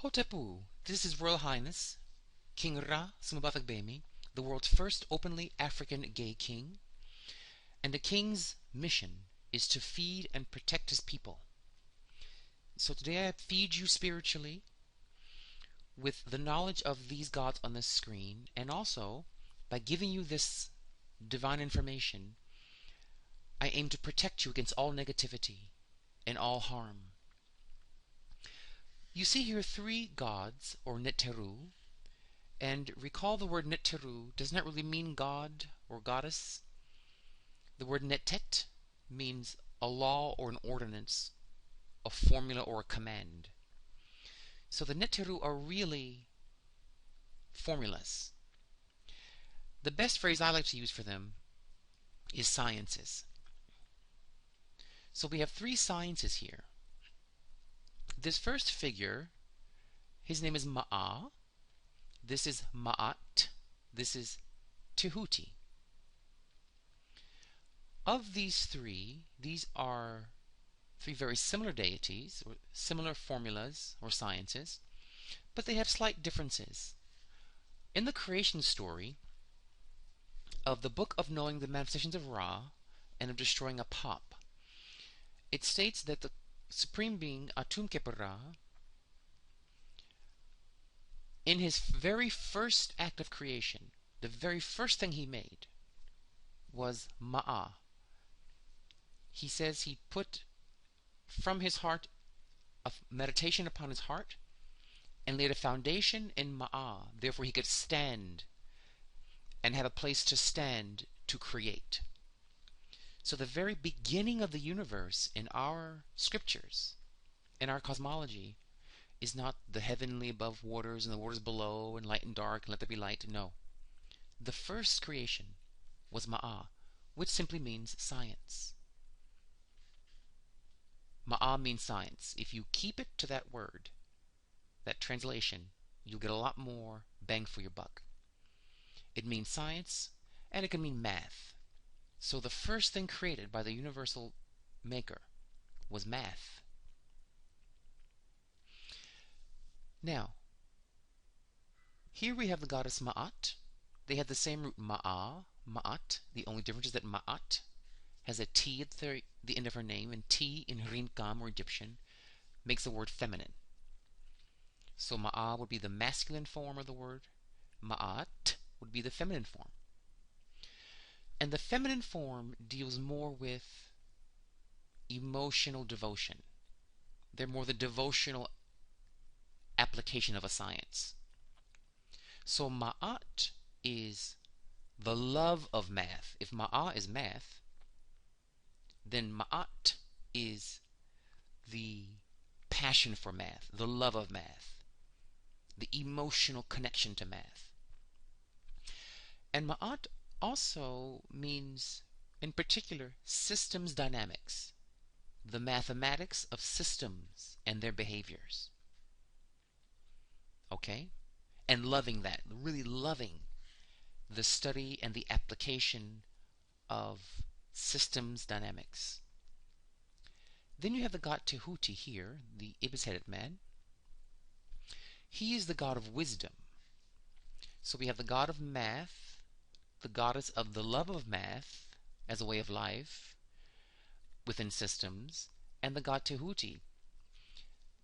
Hotepu, this is Royal Highness, King Ra Sumubafagbemi, the world's first openly African gay king, and the king's mission is to feed and protect his people. So today I feed you spiritually with the knowledge of these gods on this screen, and also by giving you this divine information, I aim to protect you against all negativity and all harm. You see here three gods, or Neteru, and recall the word Neteru does not really mean god or goddess. The word Netet means a law or an ordinance, a formula or a command. So the Neteru are really formulas. The best phrase I like to use for them is sciences. So we have three sciences here. This first figure, his name is Ma'a. This is Maat. This is Tehuti. Of these three, these are three very similar deities, or similar formulas or sciences, but they have slight differences. In the creation story of the Book of Knowing the Manifestations of Ra and of Destroying Apap, it states that the Supreme Being, Atum Kepera, in his very first act of creation, the very first thing he made was Ma'a. He says he put from his heart a meditation upon his heart and laid a foundation in Ma'a. Therefore he could stand and have a place to stand to create. So the very beginning of the universe in our scriptures, in our cosmology, is not the heavenly above waters and the waters below and light and dark and let there be light. No. The first creation was Ma'a, which simply means science. Ma'a means science. If you keep it to that word, that translation, you'll get a lot more bang for your buck. It means science, and it can mean math. So the first thing created by the universal maker was math. Now, here we have the goddess Ma'at. They have the same root Ma'a, Ma'at. The only difference is that Ma'at has a T at the end of her name, and T in Rinkam or Egyptian makes the word feminine. So Ma'a would be the masculine form of the word, Ma'at would be the feminine form. And the feminine form deals more with emotional devotion. They're more the devotional application of a science. So Ma'at is the love of math. If Ma'a is math, then Ma'at is the passion for math, the love of math, the emotional connection to math. And Ma'at also means, in particular, systems dynamics, the mathematics of systems and their behaviors. Okay? And loving that, really loving the study and the application of systems dynamics. Then you have the god Tehuti here, the ibis-headed man. He is the god of wisdom. So we have the god of math, the goddess of the love of math as a way of life within systems, and the god Tehuti,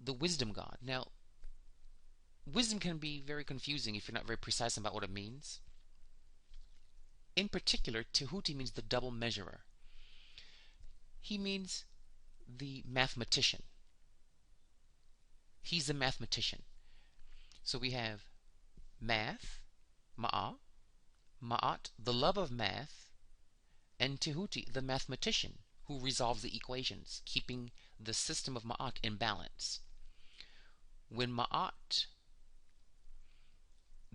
the wisdom god. Now, wisdom can be very confusing if you're not very precise about what it means. In particular, Tehuti means the double measurer. He means the mathematician. He's the mathematician. So we have math, Ma'a, Ma'at, the love of math, and Tehuti, the mathematician, who resolves the equations, keeping the system of Ma'at in balance. When Ma'at,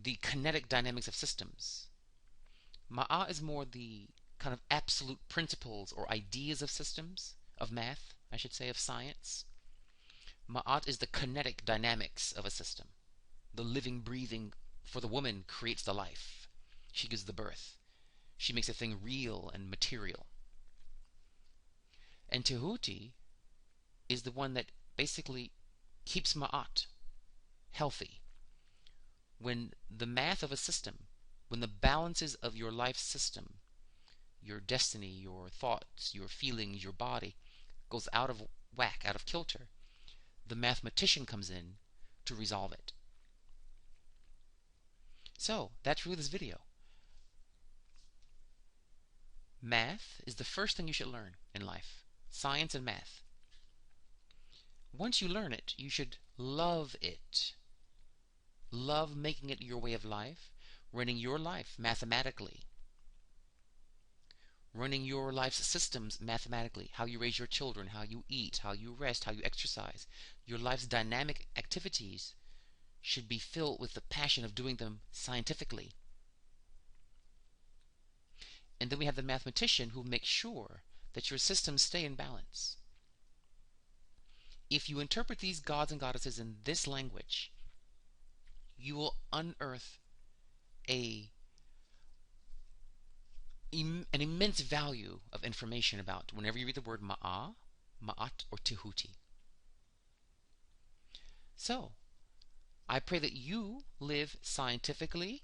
the kinetic dynamics of systems, Ma'a is more the kind of absolute principles or ideas of systems, of math, I should say, of science. Ma'at is the kinetic dynamics of a system. The living, breathing, for the woman creates the life. She gives the birth. She makes a thing real and material. And Tehuti is the one that basically keeps Ma'at, healthy, when the math of a system, when the balances of your life system, your destiny, your thoughts, your feelings, your body goes out of whack, out of kilter, the mathematician comes in to resolve it. So that's really this video. Math is the first thing you should learn in life. Science and math. Once you learn it, you should love it. Love making it your way of life, running your life mathematically. Running your life's systems mathematically. How you raise your children, how you eat, how you rest, how you exercise. Your life's dynamic activities should be filled with the passion of doing them scientifically. And then we have the mathematician who makes sure that your systems stay in balance. If you interpret these gods and goddesses in this language, you will unearth an immense value of information about whenever you read the word Ma'a, Ma'at, or Tehuti. So, I pray that you live scientifically.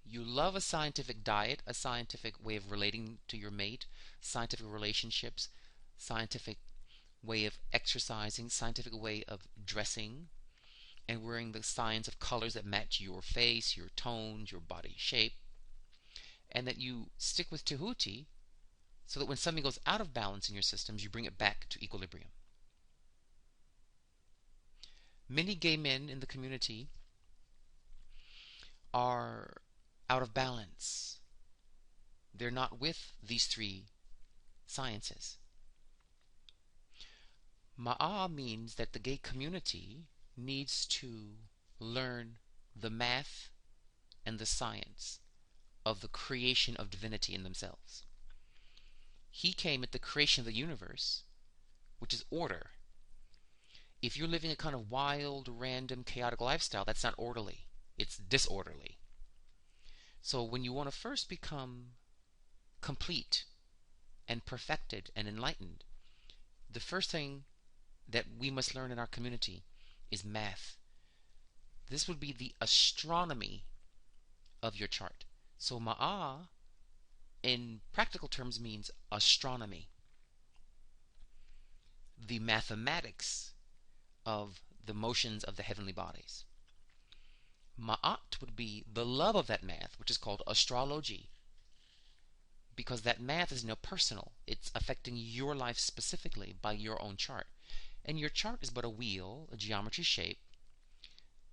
You love a scientific diet, a scientific way of relating to your mate, scientific relationships, scientific way of exercising, scientific way of dressing, and wearing the science of colors that match your face, your tones, your body shape, and that you stick with Tehuti so that when something goes out of balance in your systems, you bring it back to equilibrium. Many gay men in the community are out of balance. They're not with these three sciences. Ma'a means that the gay community needs to learn the math and the science of the creation of divinity in themselves. He came at the creation of the universe, which is order. If you're living a kind of wild, random, chaotic lifestyle, that's not orderly. It's disorderly. So when you want to first become complete and perfected and enlightened, the first thing that we must learn in our community is math. This would be the astronomy of your chart. So Ma'a, in practical terms, means astronomy. The mathematics of the motions of the heavenly bodies. Ma'at would be the love of that math, which is called astrology, because that math is now personal. It's affecting your life specifically by your own chart. And your chart is but a wheel, a geometry shape,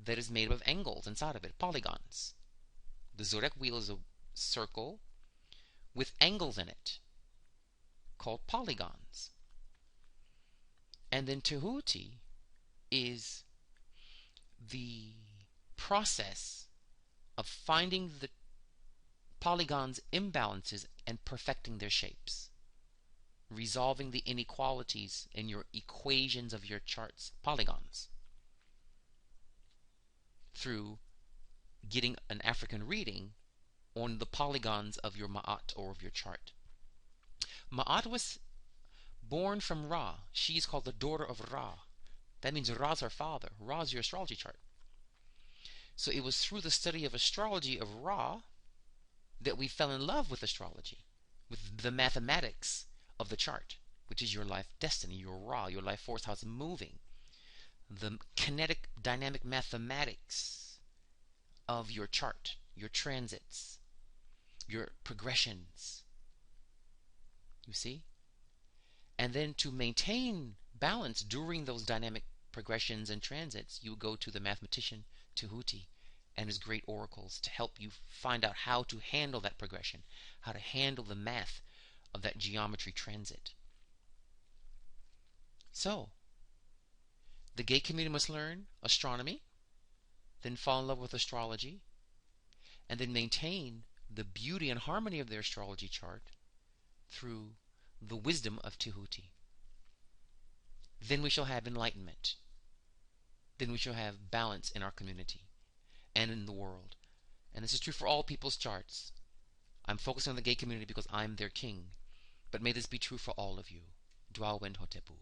that is made of angles inside of it, polygons. The zodiac wheel is a circle with angles in it, called polygons. And then Tehuti is the process of finding the polygons' imbalances and perfecting their shapes, resolving the inequalities in your equations of your chart's polygons through getting an African reading on the polygons of your Ma'at or of your chart. Ma'at was born from Ra. She is called the daughter of Ra. That means Ra's her father. Ra's your astrology chart. So it was through the study of astrology of Ra that we fell in love with astrology, with the mathematics of the chart, which is your life destiny, your Ra, your life force, how it's moving. The kinetic, dynamic mathematics of your chart, your transits, your progressions. You see? And then to maintain balance during those dynamic progressions and transits, you go to the mathematician Tehuti and his great oracles to help you find out how to handle that progression, how to handle the math of that geometry transit. So, the gay community must learn astronomy, then fall in love with astrology, and then maintain the beauty and harmony of their astrology chart through the wisdom of Tehuti. Then we shall have enlightenment. Then we shall have balance in our community and in the world. And this is true for all people's charts. I'm focusing on the gay community because I'm their king. But may this be true for all of you. Dwa Wen Hotepu.